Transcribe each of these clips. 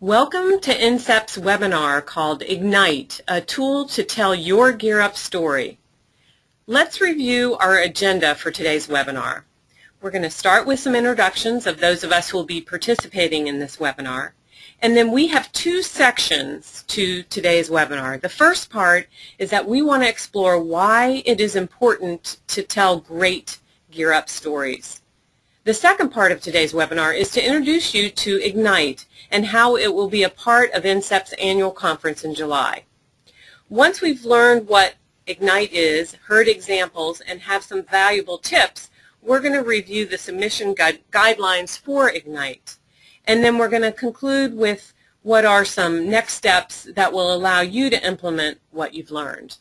Welcome to NCCEP's webinar called Ignite, a tool to tell your Gear Up story. Let's review our agenda for today's webinar. We're going to start with some introductions of those of us who will be participating in this webinar. And then we have two sections to today's webinar. The first part is that we want to explore why it is important to tell great Gear Up stories. The second part of today's webinar is to introduce you to Ignite and how it will be a part of NCCEP's annual conference in July. Once we've learned what Ignite is, heard examples, and have some valuable tips, we're going to review the submission guidelines for Ignite. And then we're going to conclude with what are some next steps that will allow you to implement what you've learned.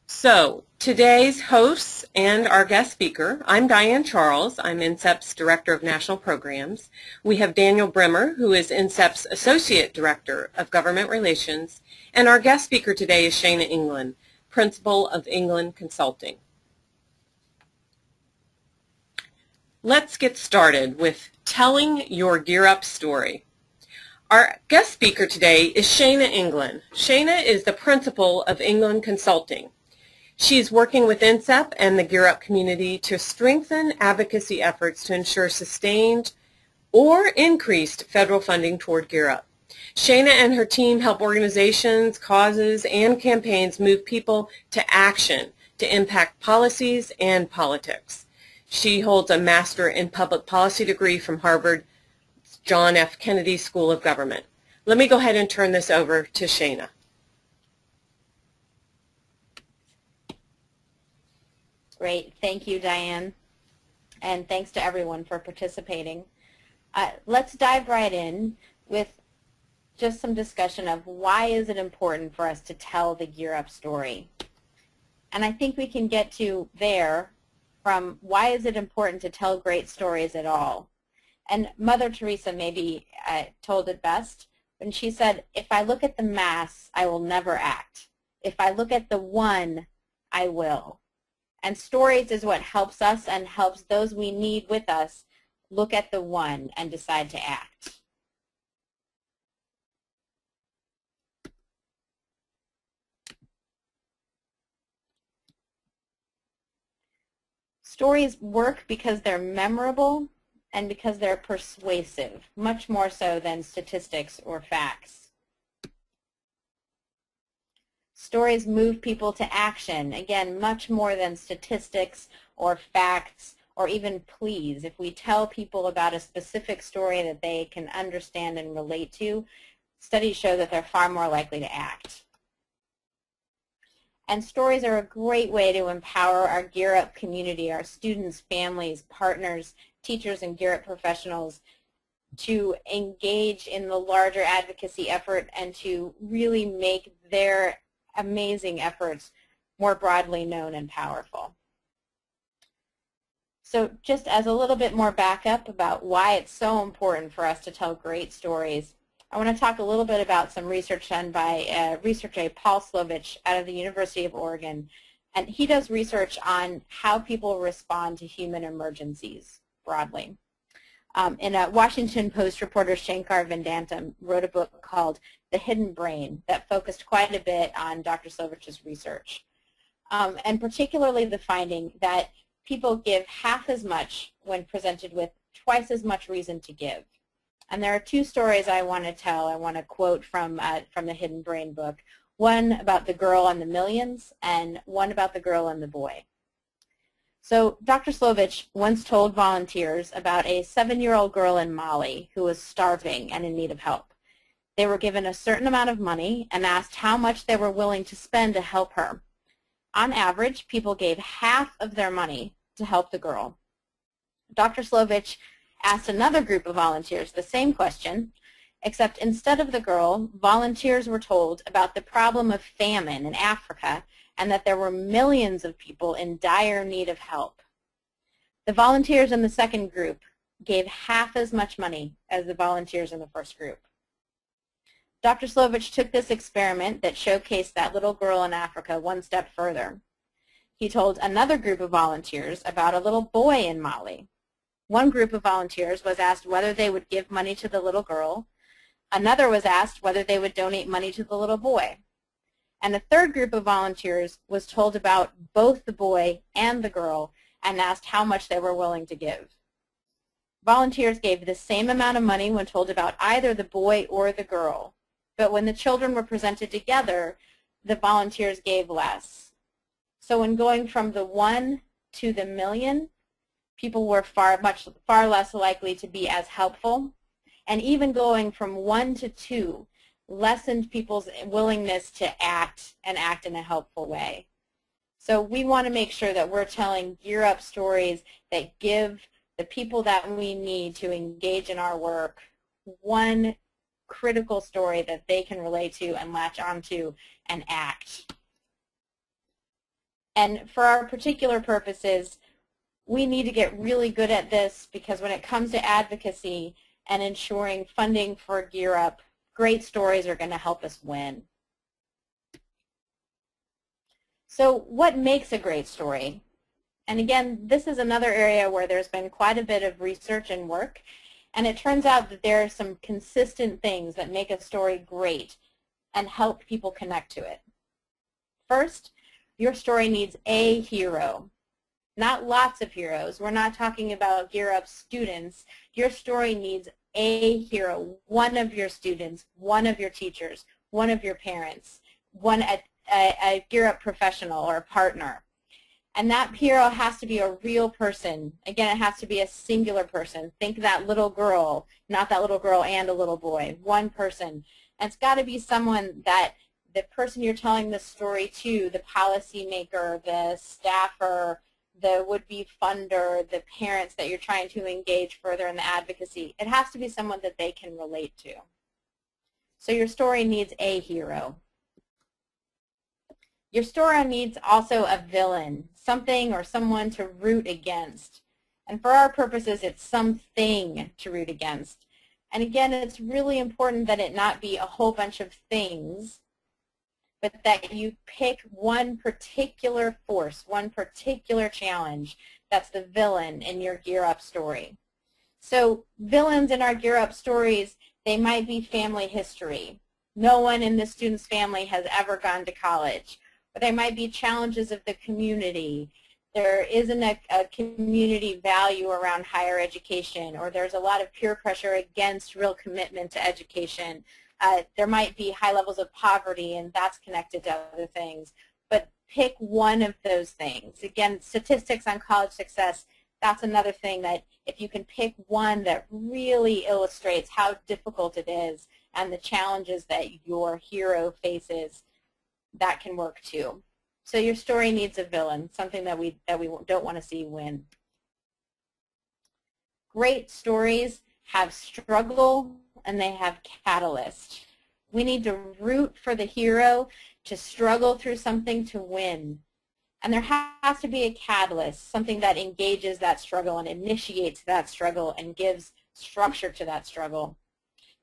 So, today's hosts and our guest speaker, I'm Diane Charles. I'm NCCEP's Director of National Programs. We have Daniel Bremer, who is NCCEP's Associate Director of Government Relations. And our guest speaker today is Shana England, Principal of England Consulting. Let's get started with telling your Gear Up story. Our guest speaker today is Shana England. Shana is the Principal of England Consulting. She's working with NCCEP and the Gear Up community to strengthen advocacy efforts to ensure sustained or increased federal funding toward Gear Up. Shana and her team help organizations, causes, and campaigns move people to action to impact policies and politics. She holds a Master in Public Policy degree from Harvard John F. Kennedy School of Government. Let me go ahead and turn this over to Shana. Great. Thank you, Diane. And thanks to everyone for participating. Let's dive right in with just some discussion of why is it important for us to tell the Gear Up story. And I think we can get to there from why is it important to tell great stories at all. And Mother Teresa maybe told it best when she said, if I look at the mass, I will never act. If I look at the one, I will. And stories is what helps us and helps those we need with us look at the one and decide to act. Stories work because they're memorable and because they're persuasive, much more so than statistics or facts. Stories move people to action, again, much more than statistics or facts or even pleas. If we tell people about a specific story that they can understand and relate to, studies show that they're far more likely to act. And stories are a great way to empower our Gear Up community, our students, families, partners, teachers, and Gear Up professionals to engage in the larger advocacy effort and to really make their amazing efforts more broadly known and powerful. So just as a little bit more backup about why it's so important for us to tell great stories, I want to talk a little bit about some research done by researcher Paul Slovich out of the University of Oregon. And he does research on how people respond to human emergencies broadly. In a Washington Post reporter, Shankar Vedantam wrote a book called The Hidden Brain that focused quite a bit on Dr. Slovich's research, and particularly the finding that people give half as much when presented with twice as much reason to give. And there are two stories I want to tell. I want to quote from the Hidden Brain book, one about the girl and the millions and one about the girl and the boy. So Dr. Slovich once told volunteers about a 7-year-old girl in Mali who was starving and in need of help. They were given a certain amount of money and asked how much they were willing to spend to help her. On average, people gave half of their money to help the girl. Dr. Slovich asked another group of volunteers the same question, except instead of the girl, volunteers were told about the problem of famine in Africa and that there were millions of people in dire need of help. The volunteers in the second group gave half as much money as the volunteers in the first group. Dr. Slovich took this experiment that showcased that little girl in Africa one step further. He told another group of volunteers about a little boy in Mali. One group of volunteers was asked whether they would give money to the little girl, Another was asked whether they would donate money to the little boy. And a third group of volunteers was told about both the boy and the girl and asked how much they were willing to give. Volunteers gave the same amount of money when told about either the boy or the girl, but when the children were presented together, the volunteers gave less. So when going from the 1 to the million, people were far less likely to be as helpful. And even going from 1 to 2 lessened people's willingness to act and act in a helpful way. So we want to make sure that we're telling Gear Up stories that give the people that we need to engage in our work one critical story that they can relate to and latch onto and act. And for our particular purposes, we need to get really good at this, because when it comes to advocacy and ensuring funding for Gear Up, great stories are going to help us win. So what makes a great story? And again, this is another area where there's been quite a bit of research and work, and it turns out that there are some consistent things that make a story great and help people connect to it. First, your story needs a hero, not lots of heroes. We're not talking about Gear Up students. Your story needs a hero, one of your students, one of your teachers, one of your parents, a Gear Up professional or a partner. And that hero has to be a real person. Again, it has to be a singular person. Think that little girl, not that little girl and a little boy, one person. And it's got to be someone that the person you're telling the story to, the policymaker, the staffer, the would-be funder, the parents that you're trying to engage further in the advocacy, it has to be someone that they can relate to. So your story needs a hero. Your story needs also a villain, something or someone to root against. And for our purposes, it's something to root against. And again, it's really important that it not be a whole bunch of things, but that you pick one particular force, one particular challenge that's the villain in your Gear Up story. So villains in our Gear Up stories, they might be family history. No one in the student's family has ever gone to college. Or they might be challenges of the community. There isn't a community value around higher education, or there's a lot of peer pressure against real commitment to education. There might be high levels of poverty, and that's connected to other things. But pick one of those things. Again, statistics on college success, that's another thing that if you can pick one that really illustrates how difficult it is and the challenges that your hero faces, that can work too. So your story needs a villain, something that we don't want to see win. Great stories have struggle and they have catalyst. We need to root for the hero to struggle through something to win. And there has to be a catalyst, something that engages that struggle and initiates that struggle and gives structure to that struggle.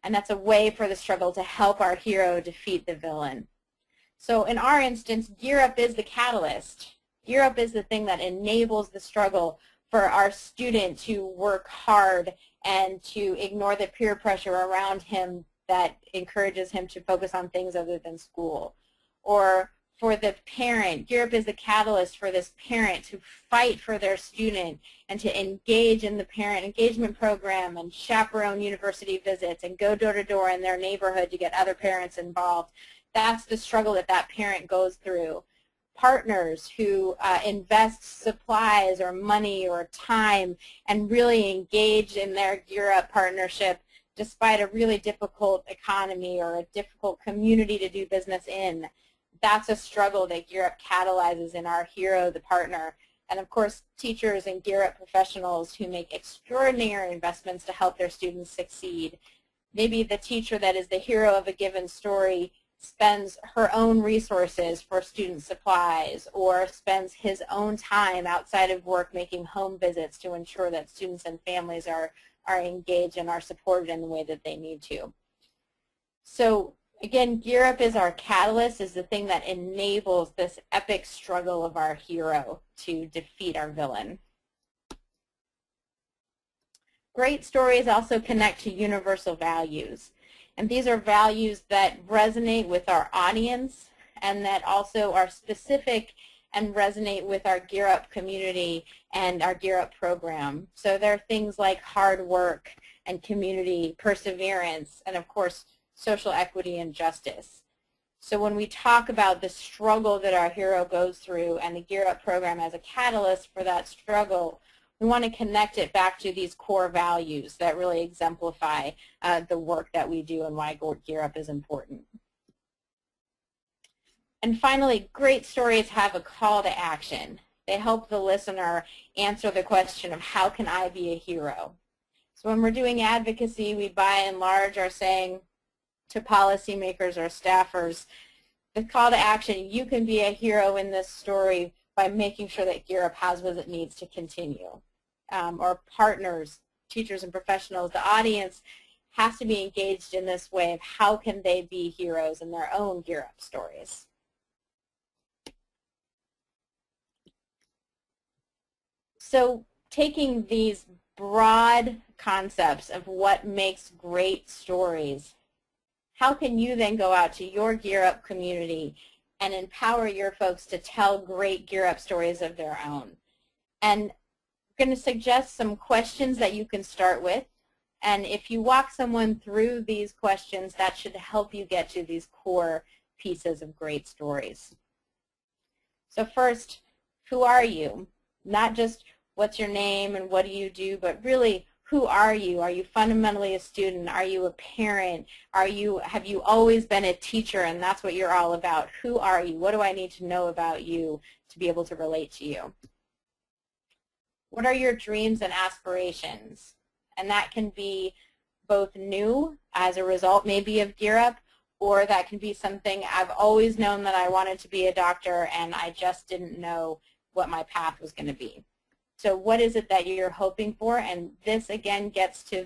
And that's a way for the struggle to help our hero defeat the villain. So in our instance, Gear Up is the catalyst. Gear Up is the thing that enables the struggle for our student to work hard and to ignore the peer pressure around him that encourages him to focus on things other than school. Or for the parent, Gear Up is the catalyst for this parent to fight for their student and to engage in the parent engagement program and chaperone university visits and go door to door in their neighborhood to get other parents involved. That's the struggle that that parent goes through. Partners who invest supplies or money or time and really engage in their Gear Up partnership despite a really difficult economy or a difficult community to do business in. That's a struggle that Gear Up catalyzes in our hero, the partner. And of course, teachers and Gear Up professionals who make extraordinary investments to help their students succeed. Maybe the teacher that is the hero of a given story spends her own resources for student supplies or spends his own time outside of work making home visits to ensure that students and families are engaged and are supported in the way that they need to. So again, Gear Up is our catalyst, is the thing that enables this epic struggle of our hero to defeat our villain. Great stories also connect to universal values. And these are values that resonate with our audience and that also are specific and resonate with our Gear Up community and our Gear Up program. So there are things like hard work and community, perseverance, and of course social equity and justice. So when we talk about the struggle that our hero goes through and the Gear Up program as a catalyst for that struggle, we want to connect it back to these core values that really exemplify the work that we do and why Gear Up is important. And finally, great stories have a call to action. They help the listener answer the question of how can I be a hero? So when we're doing advocacy, we by and large are saying to policymakers or staffers, the call to action, you can be a hero in this story by making sure that Gear Up has what it needs to continue. Or partners, teachers and professionals, the audience has to be engaged in this way of how can they be heroes in their own Gear Up stories. So taking these broad concepts of what makes great stories, how can you then go out to your Gear Up community and empower your folks to tell great Gear Up stories of their own? And I'm going to suggest some questions that you can start with. And if you walk someone through these questions, that should help you get to these core pieces of great stories. So first, who are you? Not just what's your name and what do you do, but really, who are you? Are you fundamentally a student? Are you a parent? Have you always been a teacher and that's what you're all about? Who are you? What do I need to know about you to be able to relate to you? What are your dreams and aspirations? And that can be both new as a result maybe of Gear Up, or that can be something I've always known that I wanted to be a doctor and I just didn't know what my path was going to be. So what is it that you're hoping for? And this again gets to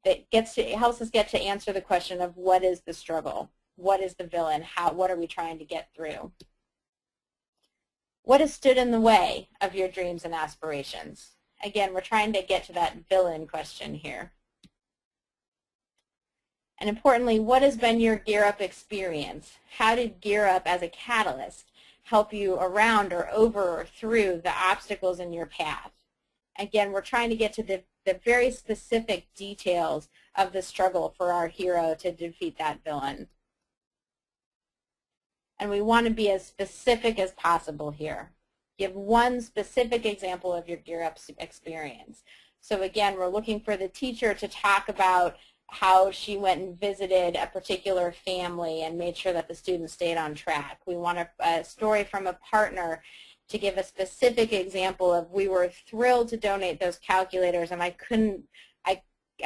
it helps us get to answer the question of what is the struggle? What is the villain? What are we trying to get through? What has stood in the way of your dreams and aspirations? Again, we're trying to get to that villain question here. And importantly, what has been your Gear Up experience? How did Gear Up as a catalyst help you around or over or through the obstacles in your path? Again, we're trying to get to the very specific details of the struggle for our hero to defeat that villain. And we want to be as specific as possible here. Give one specific example of your Gear Up experience. So again, we're looking for the teacher to talk about how she went and visited a particular family and made sure that the students stayed on track. We want a story from a partner to give a specific example of we were thrilled to donate those calculators and I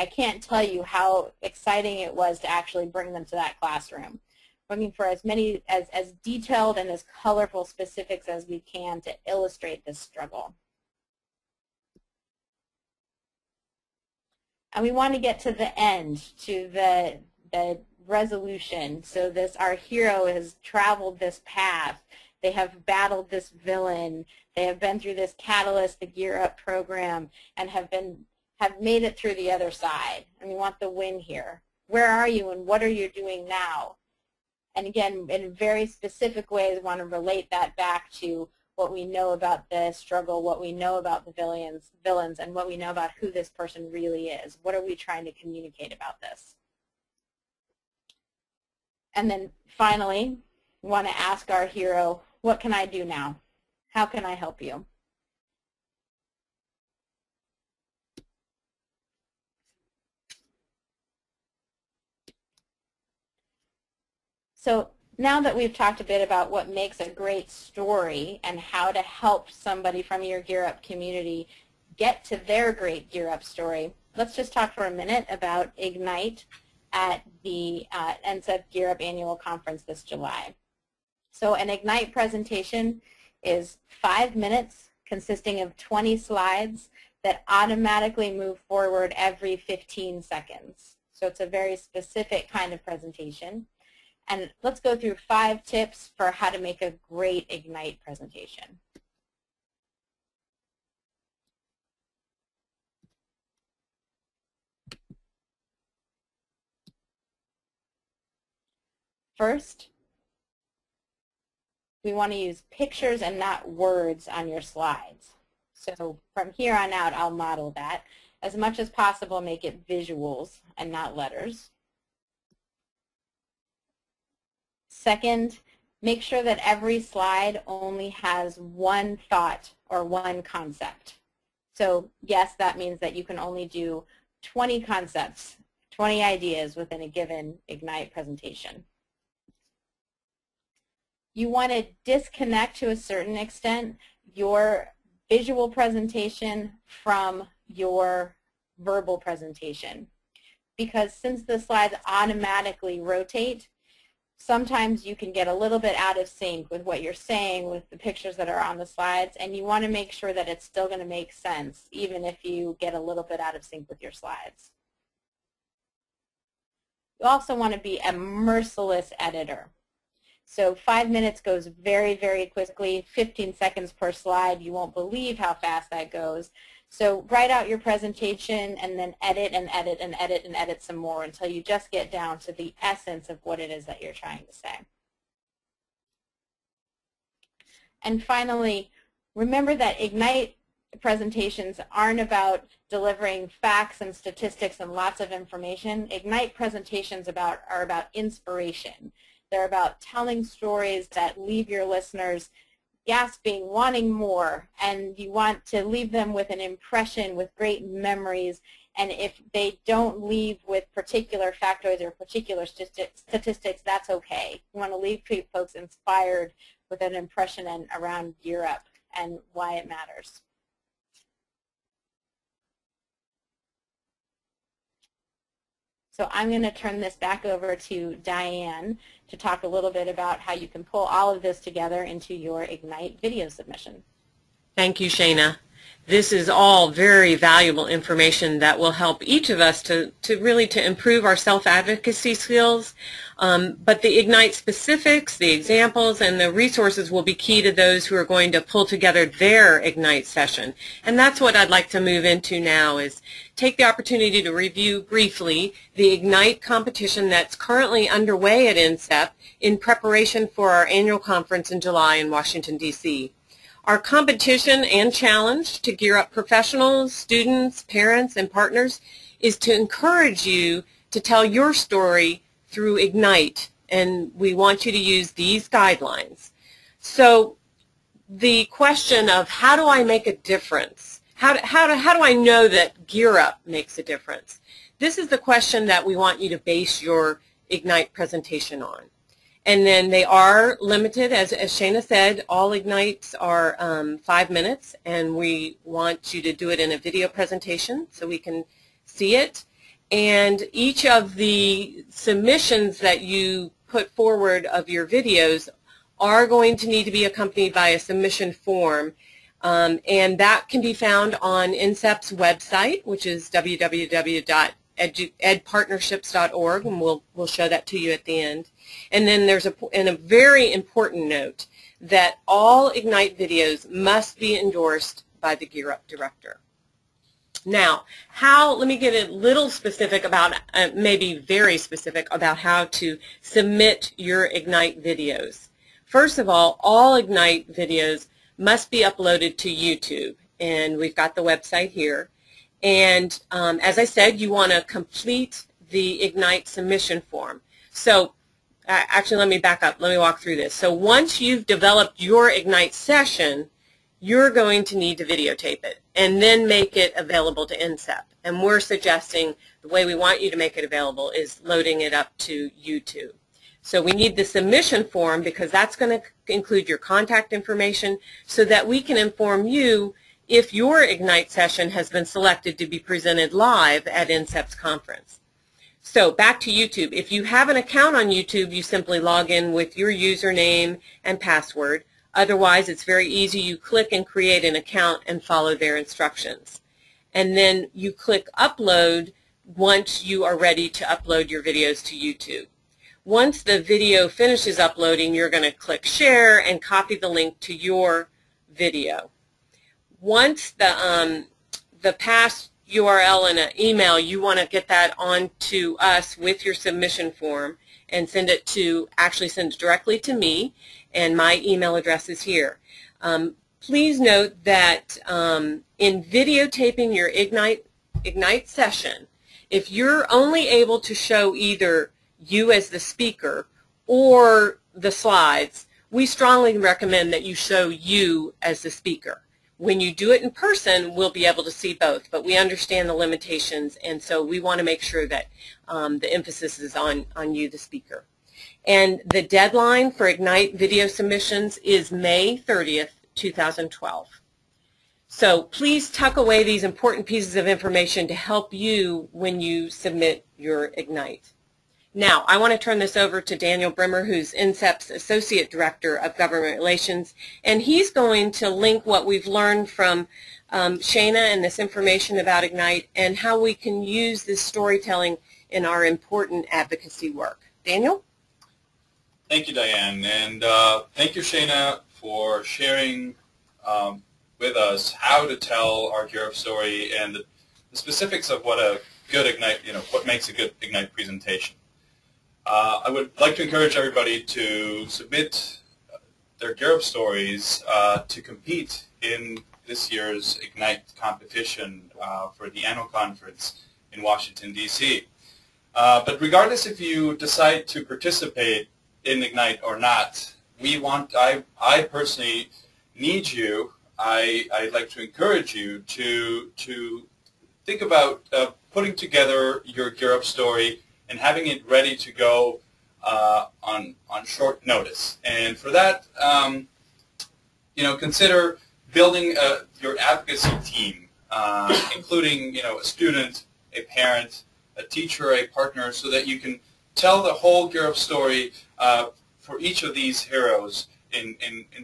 can't tell you how exciting it was to actually bring them to that classroom. Looking for as many, as detailed and as colorful specifics as we can to illustrate this struggle. And we want to get to the end, to the resolution. So our hero has traveled this path. They have battled this villain. They have been through this catalyst, the Gear Up program, and have made it through the other side. And we want the win here. Where are you and what are you doing now? And again, in very specific ways, we want to relate that back to what we know about the struggle, what we know about the villains, and what we know about who this person really is. What are we trying to communicate about this? And then finally, we want to ask our hero, what can I do now? How can I help you? So now that we've talked a bit about what makes a great story and how to help somebody from your Gear Up community get to their great Gear Up story, let's just talk for a minute about Ignite at the NCCEP Gear Up Annual Conference this July. So an Ignite presentation is 5 minutes consisting of 20 slides that automatically move forward every 15 seconds. So it's a very specific kind of presentation. And let's go through 5 tips for how to make a great Ignite presentation. First, we want to use pictures and not words on your slides. So from here on out, I'll model that. As much as possible, make it visuals and not letters. Second, make sure that every slide only has one thought or one concept. So yes, that means that you can only do 20 concepts, 20 ideas within a given Ignite presentation. You want to disconnect to a certain extent your visual presentation from your verbal presentation, because since the slides automatically rotate, sometimes you can get a little bit out of sync with what you're saying with the pictures that are on the slides, and you want to make sure that it's still going to make sense even if you get a little bit out of sync with your slides. You also want to be a merciless editor. So 5 minutes goes very, very quickly, 15 seconds per slide. You won't believe how fast that goes. So write out your presentation and then edit and edit and edit and edit some more until you just get down to the essence of what it is that you're trying to say. And finally, remember that Ignite presentations aren't about delivering facts and statistics and lots of information. Ignite presentations are about inspiration. They're about telling stories that leave your listeners gasping, wanting more, and you want to leave them with an impression, with great memories. And if they don't leave with particular factoids or particular statistics, that's okay. You want to leave folks inspired with an impression around Europe and why it matters. So I'm going to turn this back over to Diane to talk a little bit about how you can pull all of this together into your Ignite video submission. Thank you, Shana. This is all very valuable information that will help each of us to really improve our self-advocacy skills. But the Ignite specifics, the examples, and the resources will be key to those who are going to pull together their Ignite session. And that's what I'd like to move into now, is take the opportunity to review briefly the Ignite competition that's currently underway at NCCEP in preparation for our annual conference in July in Washington, D.C. Our competition and challenge to gear up professionals, students, parents, and partners is to encourage you to tell your story through Ignite, and we want you to use these guidelines. So the question of how do I make a difference? How do I know that Gear Up makes a difference? This is the question that we want you to base your Ignite presentation on. And then they are limited, as Shana said, all Ignites are 5 minutes, and we want you to do it in a video presentation so we can see it. And each of the submissions that you put forward of your videos are going to need to be accompanied by a submission form, and that can be found on NCCEP's website, which is www.edpartnerships.org, and we'll show that to you at the end. And then there's a very important note that all Ignite videos must be endorsed by the Gear Up director. Now, let me get a little specific about, maybe very specific about how to submit your Ignite videos. First of all Ignite videos must be uploaded to YouTube, and we've got the website here. And as I said, you want to complete the Ignite submission form. So actually, let me back up. Let me walk through this. So once you've developed your Ignite session, you're going to need to videotape it and then make it available to NCCEP. And we're suggesting the way we want you to make it available is loading it up to YouTube. So we need the submission form because that's going to include your contact information so that we can inform you if your Ignite session has been selected to be presented live at NCCEP's conference. So back to YouTube. If you have an account on YouTube, you simply log in with your username and password. Otherwise, it's very easy. You click and create an account and follow their instructions. And then you click Upload once you are ready to upload your videos to YouTube. Once the video finishes uploading, you're going to click Share and copy the link to your video. Once URL and an email, you want to get that on to us with your submission form and send it directly to me, and my email address is here. Please note that in videotaping your Ignite session, if you're only able to show either you as the speaker or the slides, we strongly recommend that you show you as the speaker. When you do it in person, we'll be able to see both, but we understand the limitations, and so we want to make sure that the emphasis is on you, the speaker. And the deadline for Ignite video submissions is May 30th, 2012. So please tuck away these important pieces of information to help you when you submit your Ignite. Now, I want to turn this over to Daniel Brimmer, who's NCCEP's Associate Director of Government Relations, and he's going to link what we've learned from Shana and this information about Ignite and how we can use this storytelling in our important advocacy work. Daniel? Thank you, Diane, and thank you, Shana, for sharing with us how to tell our Gear Up story and the specifics of what a good Ignite, what makes a good Ignite presentation. I would like to encourage everybody to submit their Gear Up stories to compete in this year's Ignite competition for the annual conference in Washington, D.C. But regardless if you decide to participate in Ignite or not, I personally need you. I'd like to encourage you to think about putting together your Gear Up story and having it ready to go on short notice. And for that, consider building your advocacy team, including a student, a parent, a teacher, a partner, so that you can tell the whole Gear Up story for each of these heroes in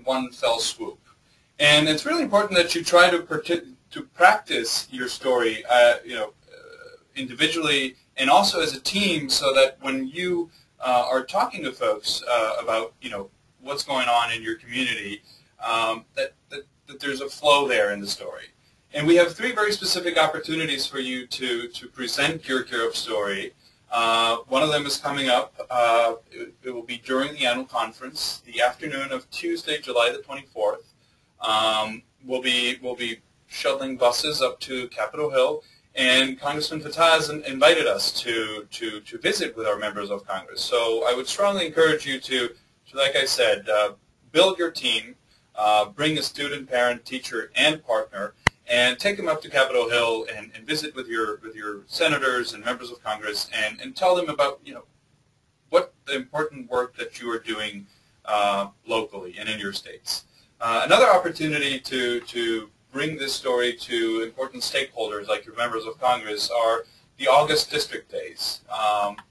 one fell swoop. And it's really important that you try to practice your story, individually and also as a team, so that when you are talking to folks about what's going on in your community, that there's a flow there in the story. And we have 3 very specific opportunities for you to present your Gear Up story. One of them is coming up. It will be during the annual conference, the afternoon of Tuesday, July the 24th. We'll be shuttling buses up to Capitol Hill, and Congressman Fatah invited us to visit with our members of Congress. So I would strongly encourage you to like I said, build your team, bring a student, parent, teacher, and partner, and take them up to Capitol Hill and visit with your senators and members of Congress and tell them about what the important work that you are doing locally and in your states. Another opportunity to bring this story to important stakeholders like your members of Congress are the August District Days.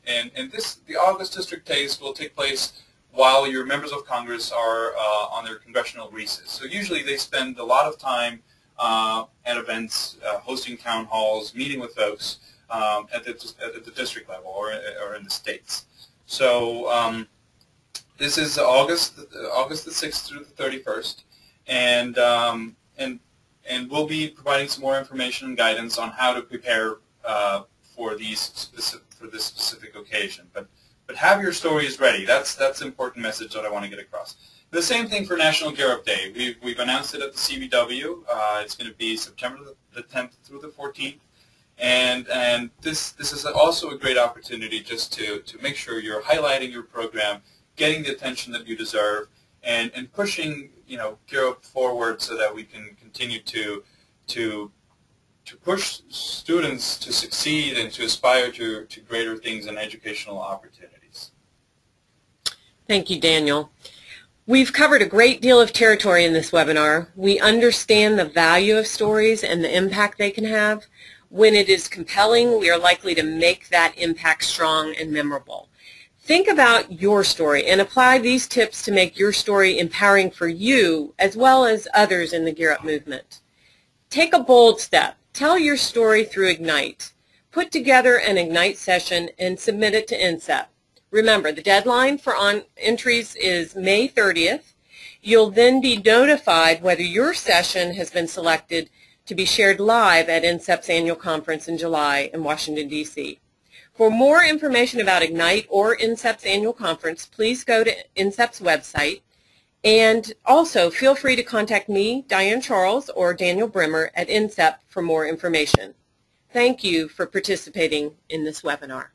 And the August District Days will take place while your members of Congress are on their congressional recess. So usually they spend a lot of time at events, hosting town halls, meeting with folks at the district level or in the states. So this is August the 6th through the 31st, and we'll be providing some more information and guidance on how to prepare for this specific occasion. But have your stories ready. That's an important message that I want to get across. The same thing for National Gear Up Day. We've announced it at the CBW. It's going to be September the 10th through the 14th, and this is also a great opportunity just to make sure you're highlighting your program, getting the attention that you deserve, and pushing Gear Up forward so that we can continue to push students to succeed and to aspire to greater things and educational opportunities. Thank you, Daniel. We've covered a great deal of territory in this webinar. We understand the value of stories and the impact they can have. When it is compelling, we are likely to make that impact strong and memorable. Think about your story and apply these tips to make your story empowering for you as well as others in the Gear Up movement. Take a bold step. Tell your story through Ignite. Put together an Ignite session and submit it to NCCEP. Remember, the deadline for entries is May 30th. You'll then be notified whether your session has been selected to be shared live at NCCEP's annual conference in July in Washington, D.C. For more information about Ignite or NCCEP's annual conference, please go to NCCEP's website. And also, feel free to contact me, Diane Charles, or Daniel Brimmer at NCCEP for more information. Thank you for participating in this webinar.